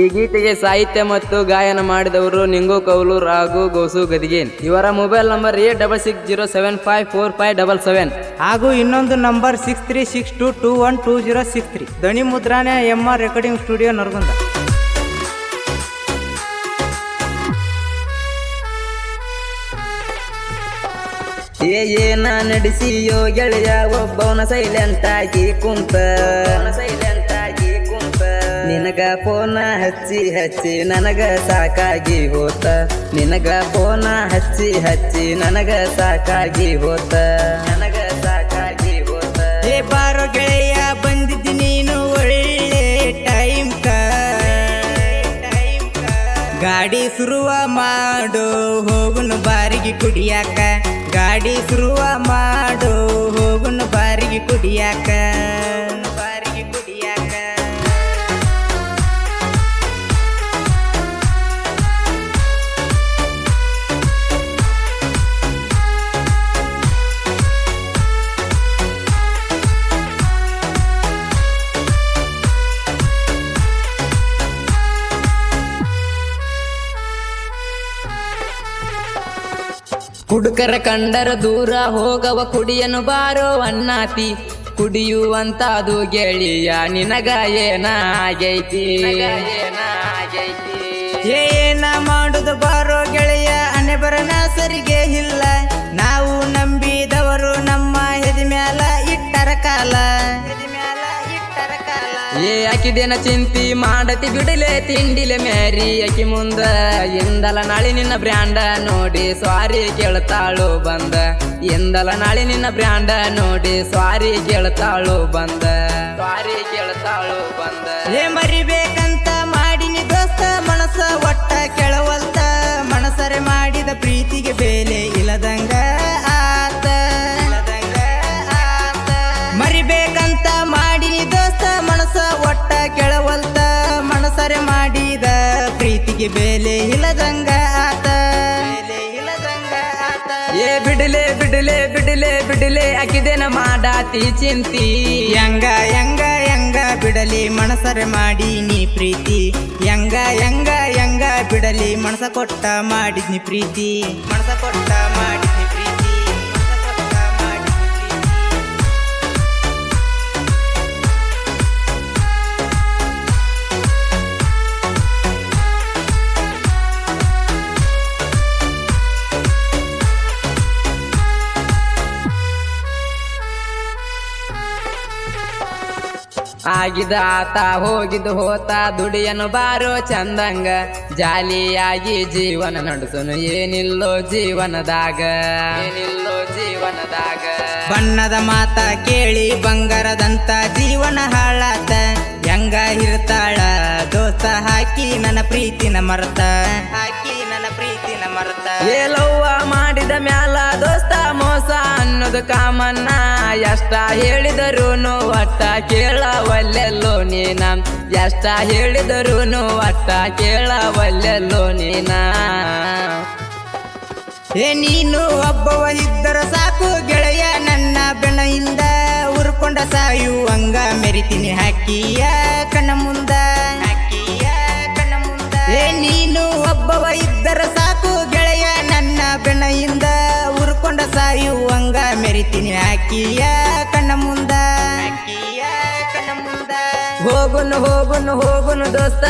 ಈ ಗೀತೆಗೆ ಸಾಹಿತ್ಯ ಮತ್ತು ಗಾಯನ ಮಾಡಿದವರು ನಿಂಗು ಕೌಲು ರಾಘು ಗೋಸು ಗದಿಗೇನ್. ಇವರ ಮೊಬೈಲ್ ನಂಬರ್ 8660754577 ಹಾಗೂ ಇನ್ನೊಂದು ನಂಬರ್ 6362212063. ಧ್ವನಿ ಮುದ್ರಾಣೆ MR ರೆಕಾರ್ಡಿಂಗ್ ಸ್ಟುಡಿಯೋ ನರಗುಂದ. ಏನ ನಡೆಸಿಯೋ ಗೆಳೆಯ ಒಬ್ಬವನ ಸೈಲೆಂಟ್ ಆಗಿ ಕುಂತ ನಿನಗ ಫೋನ ಹಚ್ಚಿ ಹಚ್ಚಿ ನನಗ ಸಾಕಾಗಿ ಹೋತ. ನಿನಗ ಫೋನ ಹಚ್ಚಿ ಹಚ್ಚಿ ನನಗ ಸಾಕಾಗಿ ಹೋತ. ಏ ಬಾರೋ ಗೆಳೆಯ ಬಂದಿದ್ದಿ ನೀನು ಒಳ್ಳೆ ಟೈಮ್ ಗಾಡಿ ಶುರುವ ಮಾಡು ಹೋಗುನು ಬಾರಿಗೆ ಕುಡಿಯಾಕ. ಗಾಡಿ ಶುರುವ ಮಾಡು ಹೋಗುನು ಬಾರಿಗೆ ಕುಡಿಯಾಕ. ಹುಡುಕರ ಕಂಡರ ದೂರ ಹೋಗವ ಕುಡಿಯನು ಬಾರೋ ಅಣ್ಣಾತಿ. ಕುಡಿಯುವಂತಾದು ಗೆಳೆಯ ನಿನಗ ಏನಾಗೈತಿ. ಏನ ಮಾಡುದು ಬಾರೋ ಗೆಳೆಯ ಅನೆ ಬರನ ಸರಿಗೆ ಇಲ್ಲ. ನಾವು ನಂಬಿದವರು ನಮ್ಮ ಎದಿ ಮ್ಯಾಲ ಇಟ್ಟರ ಕಾಲ. ಆಕಿದೇನ ಚಿಂತಿ ಮಾಡತಿ ಬಿಡಲೆ ತಿಂಡಿಲೆ ಮ್ಯಾರಿ. ಆಕಿ ಮುಂದ ಎಂದಲ ನಾಳೆ ನಿನ್ನ ಬ್ರ್ಯಾಂಡ ನೋಡಿ ಸ್ವಾರಿ ಕೇಳ್ತಾಳು ಬಂದ. ಎಂದಲ ನಾಳೆ ನಿನ್ನ ಬ್ರ್ಯಾಂಡ ನೋಡಿ ಸ್ವಾರಿ ಕೇಳ್ತಾಳು ಬಂದ. ಮರಿಬೇಕಂತ ಮಾಡಿನಿ ದೋಸ್ತ ಮನಸ ಒಟ್ಟ ಕೆಳವಲ್ತ. ಮನಸರೆ ಮಾಡಿದ ಪ್ರೀತಿಗೆ ಬೆಲೆ ಇಲ್ಲದಂಗ ಆತ. ಮರಿಬೇಕಂತ ಮಾಡಿನಿ ದೋಸ್ತ ಮನಸ ಒಟ್ಟ ಕೆಳವಲ್ತ. ಮನಸರೆ ಮಾಡಿದ ಪ್ರೀತಿಗೆ ಬೆಲೆ ಇಲ್ಲದಂಗ ಆತ. ಬಿಡಲೆ ಬಿಡಲೆ ಬಿಡಲೆ ಬಿಡಲೆ ಆಕಿದೇನ ಮಾಡಾತಿ ಚಿಂತಿ. ಯಂಗ ಯಂಗ ಯಂಗ ಬಿಡಲಿ ಮನಸರೆ ಮಾಡಿ ನೀ ಪ್ರೀತಿ. ಯಂಗ ಯಂಗ ಯಂಗ ಬಿಡಲಿ ಮನಸ ಕೊಟ್ಟ ಮಾಡಿದ್ನಿ ಪ್ರೀತಿ. ಮನಸ ಕೊಟ್ಟ ಮಾಡಿದ್ನಿ ಪ್ರೀತಿ. ಆಗಿದ ಆತ ಹೋಗಿದ್ದು ಹೋತ ದುಡಿಯನು ಬಾರೋ ಚಂದಂಗ. ಜಾಲಿಯಾಗಿ ಜೀವನ ನಡೆಸೋನು ಏನಿಲ್ಲೋ ಜೀವನದಾಗ. ಬಣ್ಣದ ಮಾತ ಕೇಳಿ ಬಂಗಾರದಂತ ಜೀವನ ಹಾಳಾತ. ಹೆಂಗ ಇರ್ತಾಳ ದೋಸ್ತ ಹಾಕಿ ನನ್ನ ಪ್ರೀತಿನ ಮರತ. ಏಲವ್ವ ಮಾಡಿದ ಮ್ಯಾಲ ದೋಸ್ತ ಮೋಸ ಅನ್ನೋದು ಕಾಮನ್ನ. ಎಷ್ಟ ಹೇಳಿದರೂನು ಒಟ್ಟ ಕೇಳವಲ್ಲೆಲ್ಲೋ ನೀನ. ಎಷ್ಟ ಹೇಳಿದರೂನು ಒಟ್ಟ ಕೇಳವಲ್ಲೆಲ್ಲೋ ನೀನ. ನೀನು ಒಬ್ಬವ ಇದ್ದರ ಸಾಕು ಗೆಳೆಯ ನನ್ನ ಬೆಣಯಿಂದ. ಉರ್ಕೊಂಡ ಸಾಯುವಂಗ ಮೆರಿತೀನಿ ಹಾಕಿಯ ಕಣ್ಣ ಮುಂದ. ನೀನು ಒಬ್ಬವ ಇದ್ದರ ಸಾಕು ಗೆಳೆಯ ನನ್ನ ಬೆಣಯಿಂದ. ಉರ್ಕೊಂಡ ಸಾಯುವಂಗ ಮೆರಿತೀನಿ ಹಾಕಿಯ ಕಣ್ಣ ಮುಂದ. ಹೋಗುನು ಹೋಗುನು ಹೋಗುನು ದೋಸ್ತ.